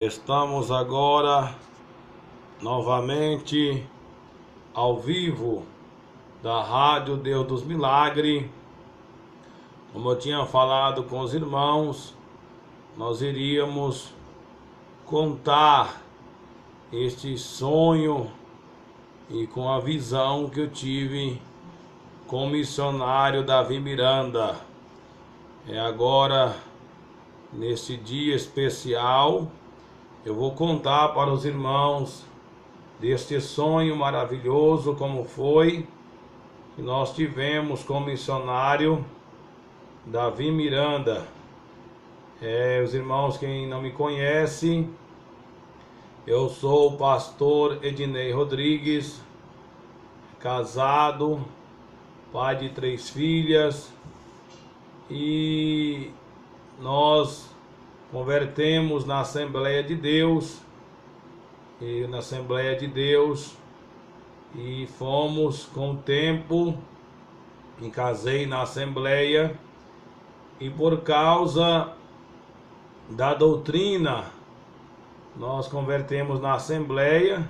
Estamos agora novamente ao vivo da Rádio Deus dos Milagres. Como eu tinha falado com os irmãos, nós iríamos contar este sonho e com a visão que eu tive com o missionário Davi Miranda. Agora, nesse dia especial, eu vou contar para os irmãos deste sonho maravilhoso, como foi que nós tivemos com o missionário Davi Miranda. Os irmãos, quem não me conhece, eu sou o pastor Ednei Rodrigues, casado, pai de 3 filhas, e nós convertemos na Assembleia de Deus, e fomos com o tempo, me casei na Assembleia, e por causa da doutrina, nós convertemos na Assembleia,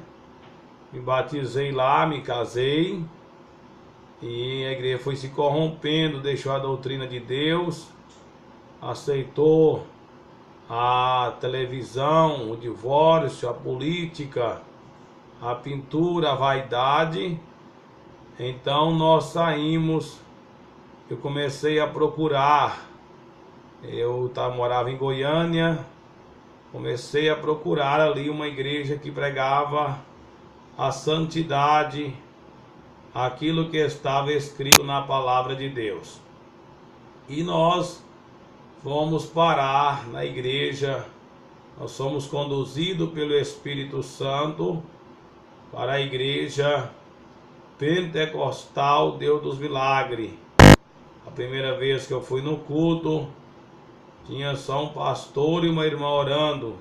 me batizei lá, me casei, e a igreja foi se corrompendo, deixou a doutrina de Deus, aceitou a televisão, o divórcio, a política, a pintura, a vaidade. Então nós saímos, eu comecei a procurar, morava em Goiânia, comecei a procurar ali uma igreja que pregava a santidade, aquilo que estava escrito na palavra de Deus. E nós fomos parar na igreja, nós somos conduzidos pelo Espírito Santo para a igreja Pentecostal Deus dos Milagres. A primeira vez que eu fui no culto, tinha só um pastor e uma irmã orando.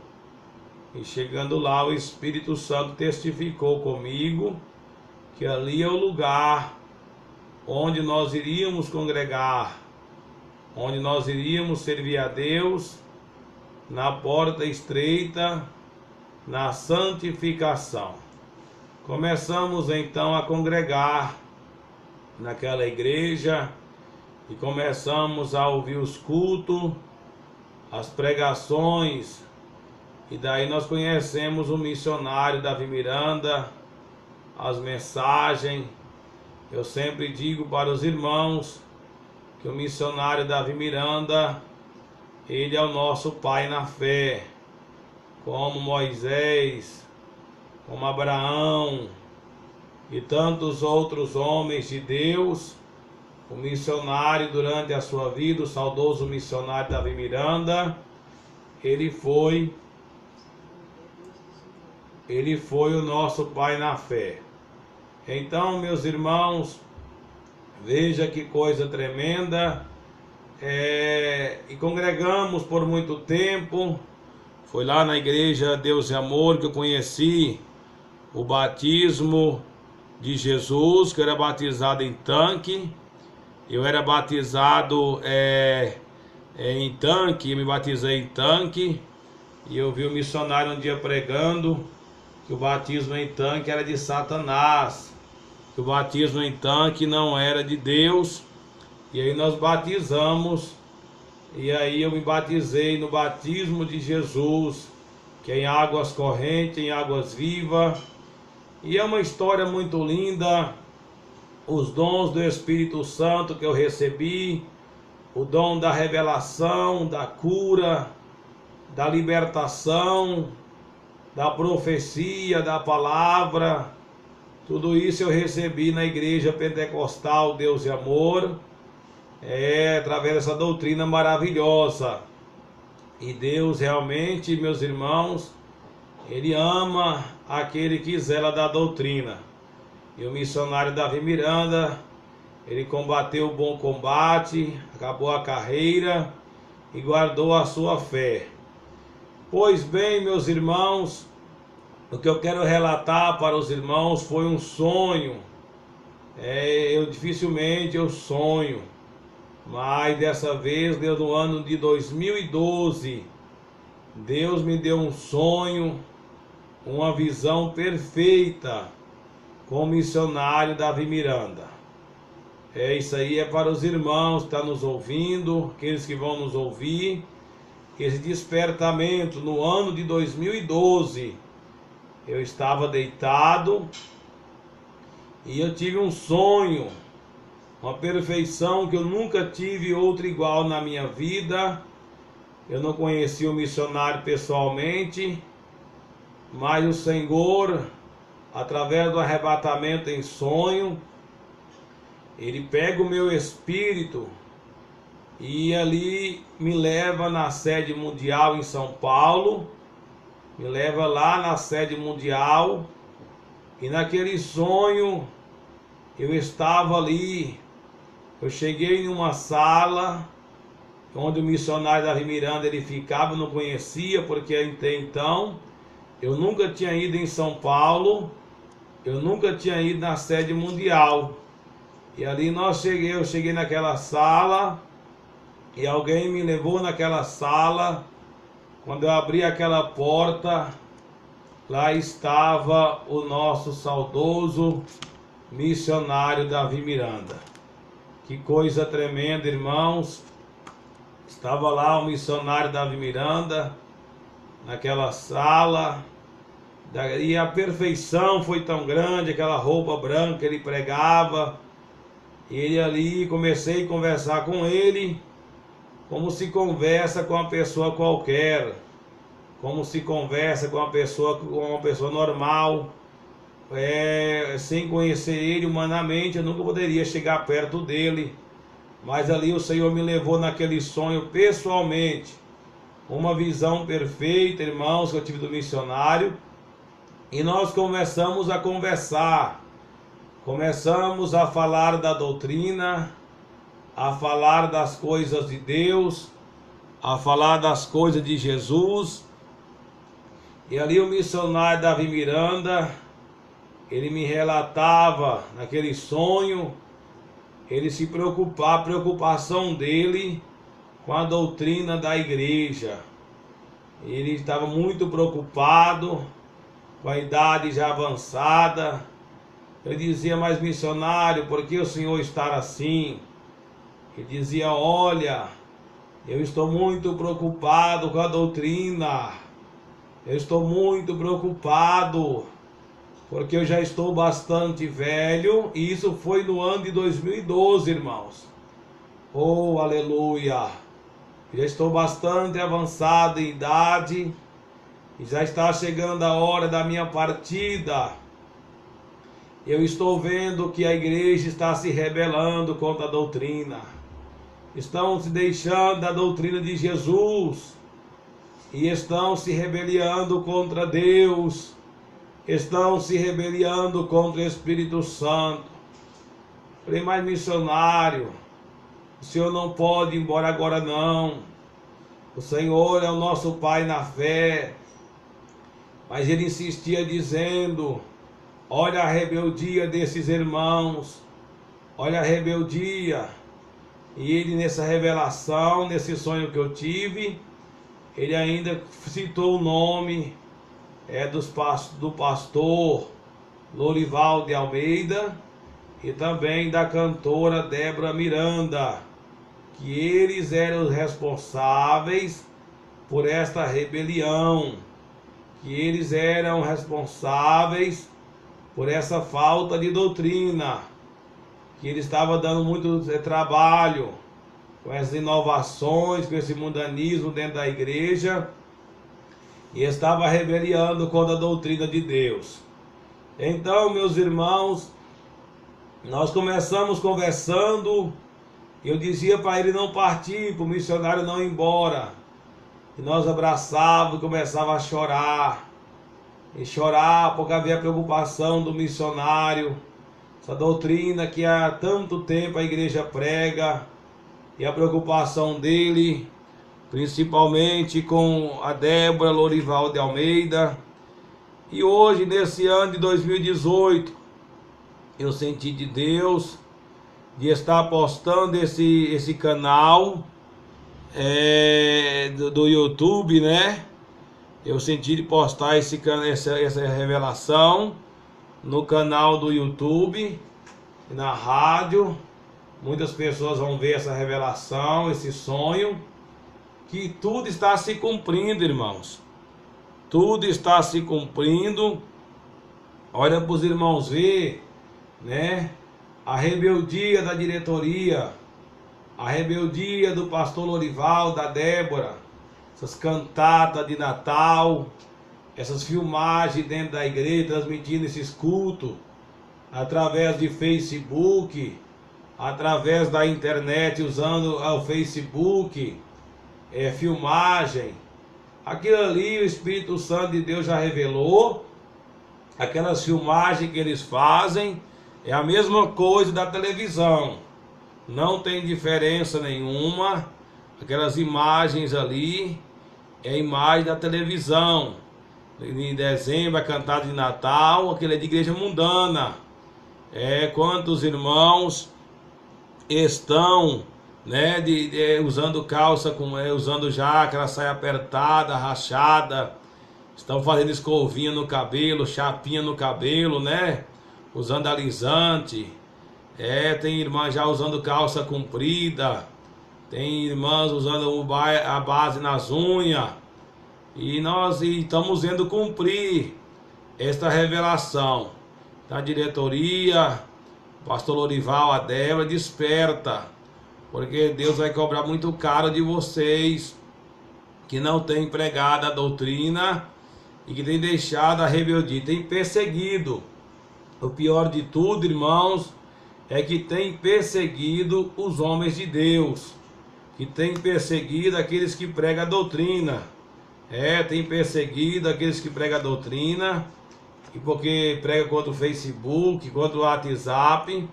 E chegando lá, o Espírito Santo testificou comigo que ali é o lugar onde nós iríamos congregar, onde nós iríamos servir a Deus na porta estreita, na santificação. Começamos então a congregar naquela igreja e começamos a ouvir os cultos, as pregações, e daí nós conhecemos o missionário Davi Miranda, as mensagens. Eu sempre digo para os irmãos que o missionário Davi Miranda, ele é o nosso pai na fé, como Moisés, como Abraão e tantos outros homens de Deus. O missionário, durante a sua vida, o saudoso missionário Davi Miranda, ele foi o nosso pai na fé. Então, meus irmãos, veja que coisa tremenda. E congregamos por muito tempo. Foi lá na igreja Deus e Amor que eu conheci o batismo de Jesus, que eu era batizado em tanque. Eu era batizado em tanque, eu me batizei em tanque. E eu vi o missionário um dia pregando que o batismo em tanque era de Satanás, que o batismo em tanque não era de Deus. E aí nós batizamos, e aí eu me batizei no batismo de Jesus, que é em águas correntes, em águas vivas. E é uma história muito linda, os dons do Espírito Santo que eu recebi, o dom da revelação, da cura, da libertação, da profecia, da palavra. Tudo isso eu recebi na igreja Pentecostal Deus e Amor, através dessa doutrina maravilhosa. E Deus realmente, meus irmãos, Ele ama aquele que zela da doutrina. E o missionário Davi Miranda, ele combateu o bom combate, acabou a carreira e guardou a sua fé. Pois bem, meus irmãos, o que eu quero relatar para os irmãos foi um sonho. Dificilmente eu sonho, mas dessa vez, no ano de 2012, Deus me deu um sonho, uma visão perfeita com o missionário Davi Miranda. Isso aí é para os irmãos que estão nos ouvindo, aqueles que vão nos ouvir. Esse despertamento no ano de 2012, eu estava deitado e eu tive um sonho, uma perfeição que eu nunca tive outra igual na minha vida. Eu não conheci o missionário pessoalmente, mas o Senhor, através do arrebatamento em sonho, Ele pega o meu espírito e ali me leva na sede mundial em São Paulo, me leva lá na sede mundial, e naquele sonho eu estava ali, eu cheguei em uma sala onde o missionário Davi Miranda ele ficava, eu não conhecia, porque até então eu nunca tinha ido em São Paulo, eu nunca tinha ido na sede mundial. E ali eu cheguei naquela sala, e alguém me levou naquela sala. Quando eu abri aquela porta, lá estava o nosso saudoso missionário Davi Miranda. Que coisa tremenda, irmãos. Estava lá o missionário Davi Miranda, naquela sala, e a perfeição foi tão grande, aquela roupa branca que ele pregava. E ele ali, comecei a conversar com ele, como se conversa com uma pessoa qualquer, como se conversa com uma pessoa normal, sem conhecer ele humanamente. Eu nunca poderia chegar perto dele, mas ali o Senhor me levou naquele sonho pessoalmente, uma visão perfeita, irmãos, que eu tive do missionário, e nós começamos a conversar, começamos a falar da doutrina, a falar das coisas de Deus, a falar das coisas de Jesus. E ali o missionário Davi Miranda, ele me relatava naquele sonho, ele se preocupava, a preocupação dele com a doutrina da igreja. Ele estava muito preocupado, com a idade já avançada. Eu dizia: mas missionário, por que o senhor está assim? Ele dizia: olha, eu estou muito preocupado com a doutrina, eu estou muito preocupado, porque eu já estou bastante velho, e isso foi no ano de 2012, irmãos. Oh, aleluia! Já estou bastante avançado em idade, e já está chegando a hora da minha partida. Eu estou vendo que a igreja está se rebelando contra a doutrina. Estão se deixando da doutrina de Jesus. E estão se rebelando contra Deus. Estão se rebelando contra o Espírito Santo. Falei: mas missionário, o senhor não pode ir embora agora não. O Senhor é o nosso Pai na fé. Mas ele insistia dizendo: olha a rebeldia desses irmãos, olha a rebeldia. E ele, nessa revelação, nesse sonho que eu tive, ele ainda citou o nome do pastor Lorival de Almeida e também da cantora Débora Miranda, que eles eram os responsáveis por esta rebelião, que eles eram responsáveis por essa falta de doutrina, que ele estava dando muito trabalho com essas inovações, com esse mundanismo dentro da igreja, e estava rebeliando contra a doutrina de Deus. Então, meus irmãos, nós começamos conversando, e eu dizia para ele não partir, para o missionário não ir embora. E nós abraçávamos e começava a chorar. E chorar porque havia preocupação do missionário, essa doutrina que há tanto tempo a igreja prega, e a preocupação dele, principalmente com a Débora Lorival de Almeida. E hoje, nesse ano de 2018, eu senti de Deus de estar postando esse canal do YouTube, né? eu senti de postar essa revelação no canal do YouTube, na rádio. Muitas pessoas vão ver essa revelação, esse sonho, que tudo está se cumprindo, irmãos. Tudo está se cumprindo. Olha para os irmãos ver, né? A rebeldia da diretoria, a rebeldia do pastor Lorival, da Débora, essas cantatas de Natal, essas filmagens dentro da igreja, transmitindo esses cultos, através de Facebook, através da internet, usando o Facebook, filmagem. Aquilo ali o Espírito Santo de Deus já revelou. Aquelas filmagens que eles fazem é a mesma coisa da televisão, não tem diferença nenhuma. Aquelas imagens ali é a imagem da televisão. Em dezembro, a cantada de Natal, aquele é de igreja mundana. Quantos irmãos estão, né, usando calça, usando já aquela saia apertada, rachada, estão fazendo escovinha no cabelo, chapinha no cabelo, né, usando alisante. Tem irmã já usando calça comprida, tem irmãs usando a base nas unhas, e nós estamos vendo cumprir esta revelação da diretoria. Pastor Lorival, a Débora, desperta, porque Deus vai cobrar muito caro de vocês que não têm pregado a doutrina e que têm deixado a rebeldia, têm perseguido. O pior de tudo, irmãos, é que tem perseguido os homens de Deus, que tem perseguido aqueles que pregam a doutrina. Tem perseguido aqueles que pregam a doutrina, e porque prega contra o Facebook, contra o WhatsApp,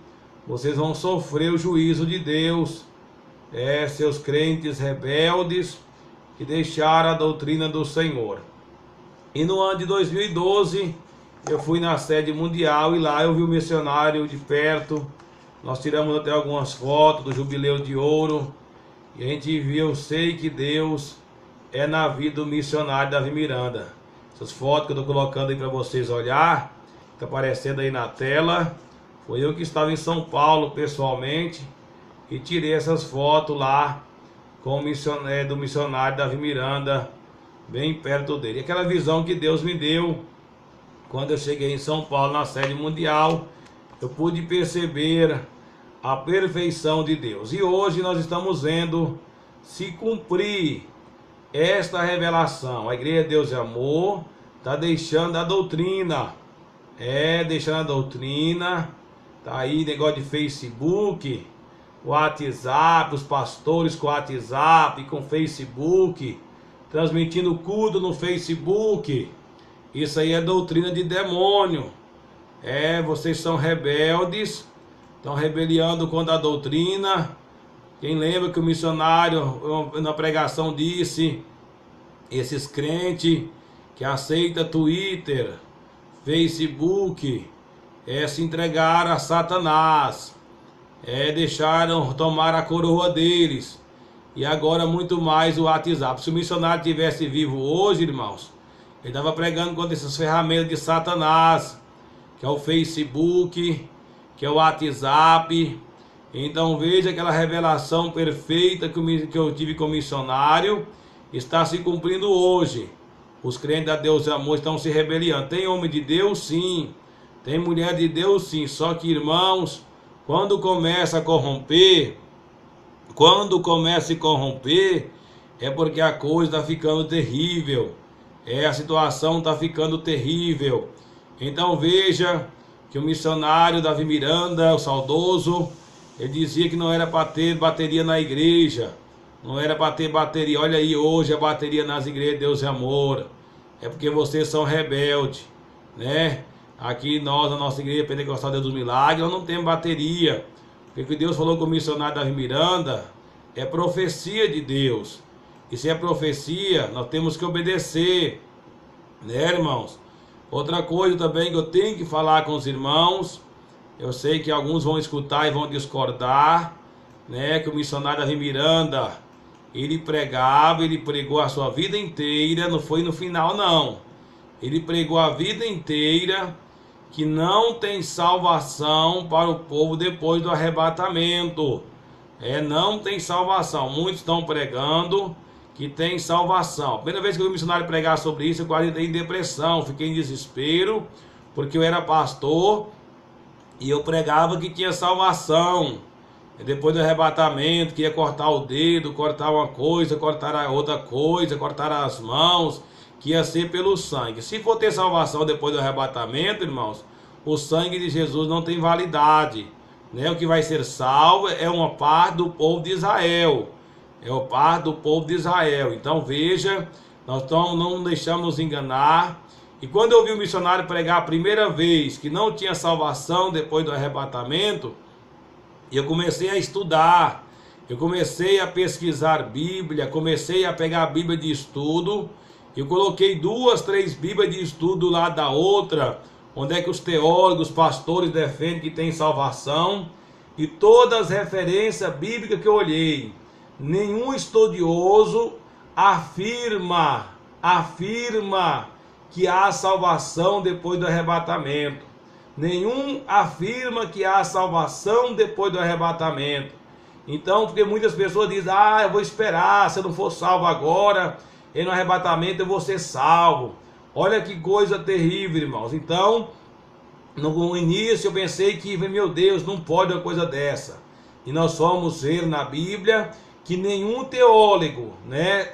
vocês vão sofrer o juízo de Deus. Seus crentes rebeldes que deixaram a doutrina do Senhor. E no ano de 2012, eu fui na sede mundial e lá eu vi o missionário de perto. Nós tiramos até algumas fotos do Jubileu de Ouro. E a gente viu, eu sei que Deus é na vida do missionário Davi Miranda. Essas fotos que eu estou colocando aí para vocês olhar, está aparecendo aí na tela. Foi eu que estava em São Paulo pessoalmente e tirei essas fotos lá com o missionário, do missionário Davi Miranda, bem perto dele. E aquela visão que Deus me deu quando eu cheguei em São Paulo na sede mundial, eu pude perceber a perfeição de Deus. E hoje nós estamos vendo se cumprir esta revelação. A Igreja de Deus e Amor está deixando a doutrina. Deixando a doutrina. Tá aí negócio de Facebook, WhatsApp, os pastores com WhatsApp, com Facebook, transmitindo culto no Facebook. Isso aí é doutrina de demônio. Vocês são rebeldes, estão rebeliando contra a doutrina. Quem lembra que o missionário na pregação disse, esses crentes que aceitam Twitter, Facebook, se entregaram a Satanás, deixaram tomar a coroa deles, e agora muito mais o WhatsApp. Se o missionário tivesse vivo hoje, irmãos, ele estava pregando contra essas ferramentas de Satanás, que é o Facebook, que é o WhatsApp. Então veja aquela revelação perfeita que eu tive com o missionário, está se cumprindo hoje. Os crentes da Deus e Amor estão se rebelando. Tem homem de Deus, sim. Tem mulher de Deus, sim. Só que, irmãos, quando começa a corromper, é porque a coisa está ficando terrível. A situação está ficando terrível. Então veja que o missionário Davi Miranda, o saudoso, ele dizia que não era para ter bateria na igreja, não era para ter bateria. Olha aí hoje a bateria nas igrejas de Deus e Amor. É porque vocês são rebeldes, né? Aqui nós, na nossa igreja Pentecostal Deus dos Milagres, nós não temos bateria. Porque o que Deus falou com o missionário Davi Miranda é profecia de Deus. E se é profecia, nós temos que obedecer, né, irmãos? Outra coisa também que eu tenho que falar com os irmãos, eu sei que alguns vão escutar e vão discordar, né, que o missionário Davi Miranda, ele pregava, ele pregou a sua vida inteira, não foi no final não. Ele pregou a vida inteira que não tem salvação para o povo depois do arrebatamento. Não tem salvação. Muitos estão pregando que tem salvação. A primeira vez que eu vi um missionário pregar sobre isso, eu quase entrei em depressão, fiquei em desespero, porque eu era pastor e eu pregava que tinha salvação. Depois do arrebatamento, que ia cortar o dedo, cortar uma coisa, cortar a outra coisa, cortar as mãos, que ia ser pelo sangue. Se for ter salvação depois do arrebatamento, irmãos, o sangue de Jesus não tem validade. O que vai ser salvo é uma parte do povo de Israel. É o parte do povo de Israel. Então veja, nós não deixamos nos enganar. E quando eu vi o missionário pregar a primeira vez que não tinha salvação depois do arrebatamento, eu comecei a estudar, eu comecei a pesquisar Bíblia, comecei a pegar a Bíblia de estudo. Eu coloquei 2, 3 Bíblias de estudo do lado da outra, onde é que os teólogos, os pastores defendem que tem salvação. E todas as referências bíblicas que eu olhei, nenhum estudioso afirma que há salvação depois do arrebatamento. Nenhum afirma que há salvação depois do arrebatamento. Então, porque muitas pessoas dizem, eu vou esperar, se eu não for salvo agora, e no arrebatamento eu vou ser salvo. Olha que coisa terrível, irmãos. Então, no início eu pensei que, meu Deus, não pode uma coisa dessa. E nós vamos ver na Bíblia que nenhum teólogo,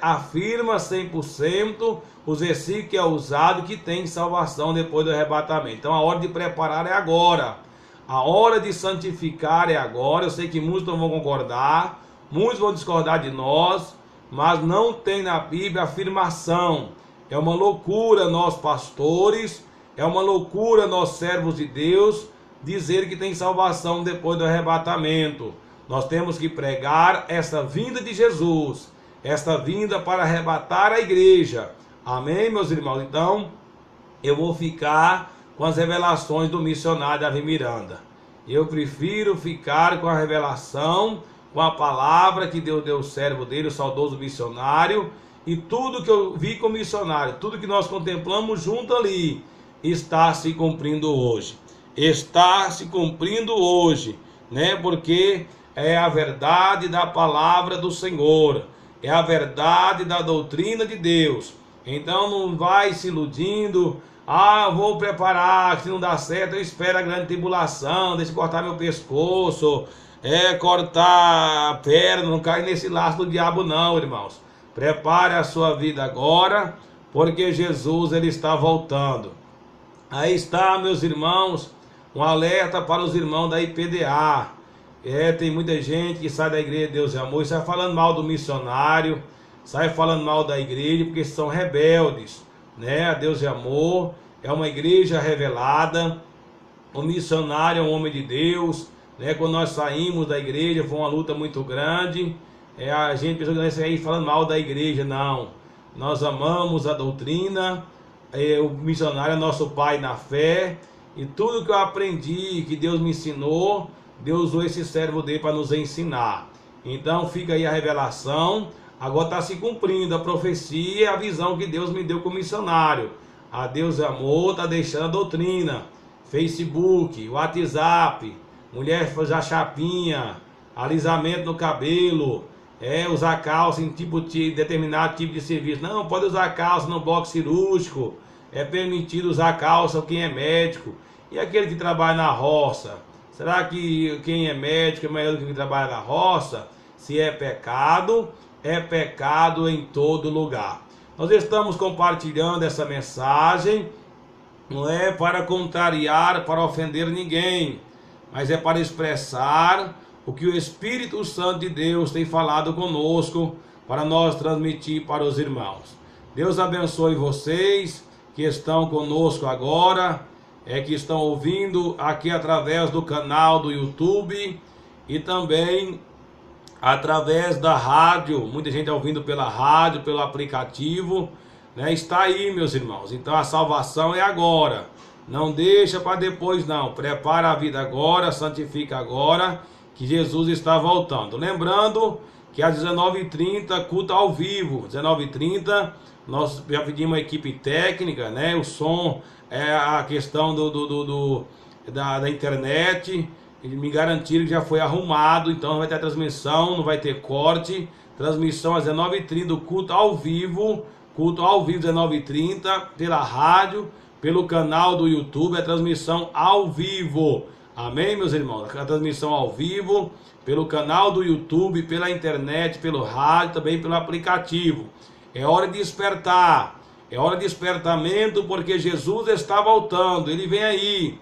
afirma 100% os versículos que é usado que tem salvação depois do arrebatamento. Então a hora de preparar é agora. A hora de santificar é agora. Eu sei que muitos não vão concordar, muitos vão discordar de nós, mas não tem na Bíblia afirmação. É uma loucura nós pastores, é uma loucura nós servos de Deus dizer que tem salvação depois do arrebatamento. Nós temos que pregar essa vinda de Jesus, esta vinda para arrebatar a igreja. Amém, meus irmãos? Então, eu vou ficar com as revelações do missionário Davi Miranda. Eu prefiro ficar com a revelação, com a palavra que Deus deu ao servo dele, o saudoso missionário, e tudo que eu vi com o missionário, tudo que nós contemplamos junto ali, está se cumprindo hoje. Está se cumprindo hoje, porque é a verdade da palavra do Senhor, é a verdade da doutrina de Deus. Então não vai se iludindo, vou preparar, se não dá certo, eu espero a grande tribulação, deixa eu cortar meu pescoço, cortar a perna, não cair nesse laço do diabo não, irmãos. Prepare a sua vida agora, porque Jesus ele está voltando. Aí está, meus irmãos, um alerta para os irmãos da IPDA. Tem muita gente que sai da igreja de Deus e Amor e sai falando mal do missionário, sai falando mal da igreja porque são rebeldes, A Deus e Amor é uma igreja revelada, o missionário é um homem de Deus, Quando nós saímos da igreja foi uma luta muito grande, a gente pensou que nós saímos falando mal da igreja, não. Nós amamos a doutrina, o missionário é nosso pai na fé, e tudo que eu aprendi, que Deus me ensinou, Deus usou esse servo dele para nos ensinar. Então fica aí a revelação. Agora está se cumprindo a profecia e a visão que Deus me deu como missionário. A Deus é Amor está deixando a doutrina. Facebook, WhatsApp, mulher fazer chapinha, alisamento no cabelo, usar calça em determinado tipo de serviço. Não pode usar calça no bloco cirúrgico. É permitido usar calça quem é médico. E aquele que trabalha na roça? Será que quem é médico é melhor do que quem trabalha na roça? Se é pecado em todo lugar. Nós estamos compartilhando essa mensagem, não é para contrariar, para ofender ninguém, mas é para expressar o que o Espírito Santo de Deus tem falado conosco, para nós transmitir para os irmãos. Deus abençoe vocês que estão conosco agora, que estão ouvindo aqui através do canal do YouTube e também através da rádio. Muita gente está ouvindo pela rádio, pelo aplicativo, Está aí, meus irmãos. Então a salvação é agora. Não deixa para depois não. Prepara a vida agora, santifica agora, que Jesus está voltando. Lembrando que às 19h30, culto ao vivo. 19h30, nós já pedimos uma equipe técnica, né? O som, a questão da internet, me garantiram que já foi arrumado, então não vai ter transmissão, não vai ter corte. Transmissão às 19h30, culto ao vivo, 19h30, pela rádio, pelo canal do YouTube, a transmissão ao vivo. Amém, meus irmãos? A transmissão ao vivo, pelo canal do YouTube, pela internet, pelo rádio, também pelo aplicativo. É hora de despertar, é hora de despertamento, porque Jesus está voltando, Ele vem aí.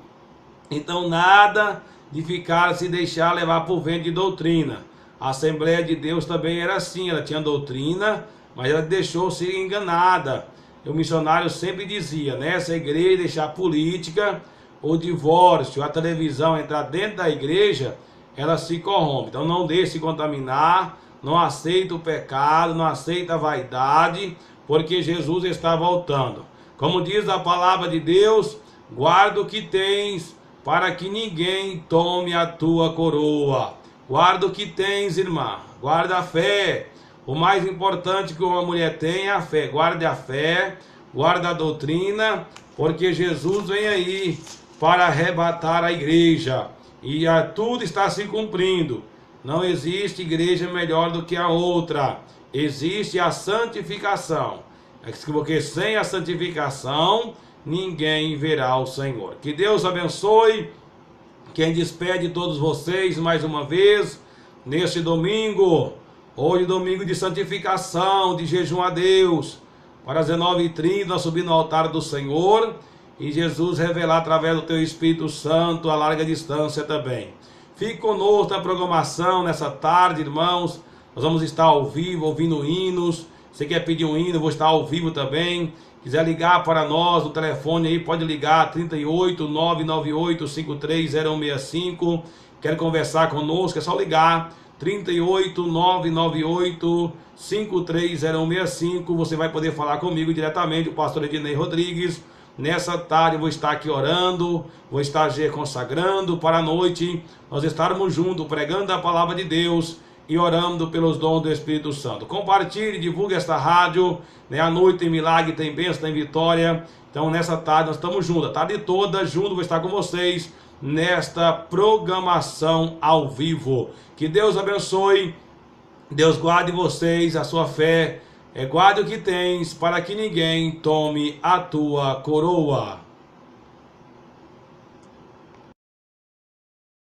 Então nada de ficar, se deixar levar por vento de doutrina. A Assembleia de Deus também era assim, ela tinha doutrina, mas ela deixou-se enganada. O missionário sempre dizia, nessa igreja deixar política, o divórcio, a televisão entrar dentro da igreja, ela se corrompe. Então não deixe se contaminar, não aceita o pecado, não aceita a vaidade, porque Jesus está voltando. Como diz a palavra de Deus, guarda o que tens, para que ninguém tome a tua coroa. Guarda o que tens, irmã, guarda a fé. O mais importante que uma mulher tem é a fé. Guarde a fé, guarda a doutrina, porque Jesus vem aí para arrebatar a igreja. E tudo está se cumprindo. Não existe igreja melhor do que a outra. Existe a santificação. Porque sem a santificação, ninguém verá o Senhor. Que Deus abençoe. Quem despede todos vocês mais uma vez, neste domingo. Hoje, domingo de santificação, de jejum a Deus. Para as 19h30, nós subimos no altar do Senhor. E Jesus revelar através do teu Espírito Santo a larga distância também. Fique conosco na programação nessa tarde, irmãos. Nós vamos estar ao vivo, ouvindo hinos. Você quer pedir um hino, eu vou estar ao vivo também. Quiser ligar para nós no telefone aí, pode ligar 38 998 530165. Quer conversar conosco, é só ligar 38 998 530165. Você vai poder falar comigo diretamente, o pastor Ednei Rodrigues. Nessa tarde eu vou estar aqui orando, vou estar consagrando para a noite nós estarmos juntos pregando a palavra de Deus e orando pelos dons do Espírito Santo. Compartilhe, divulgue esta rádio, né? A noite tem milagre, tem bênção, tem vitória. Então nessa tarde nós estamos juntos, a tarde toda junto, vou estar com vocês nesta programação ao vivo. Que Deus abençoe, Deus guarde vocês, a sua fé, guarde o que tens, para que ninguém tome a tua coroa.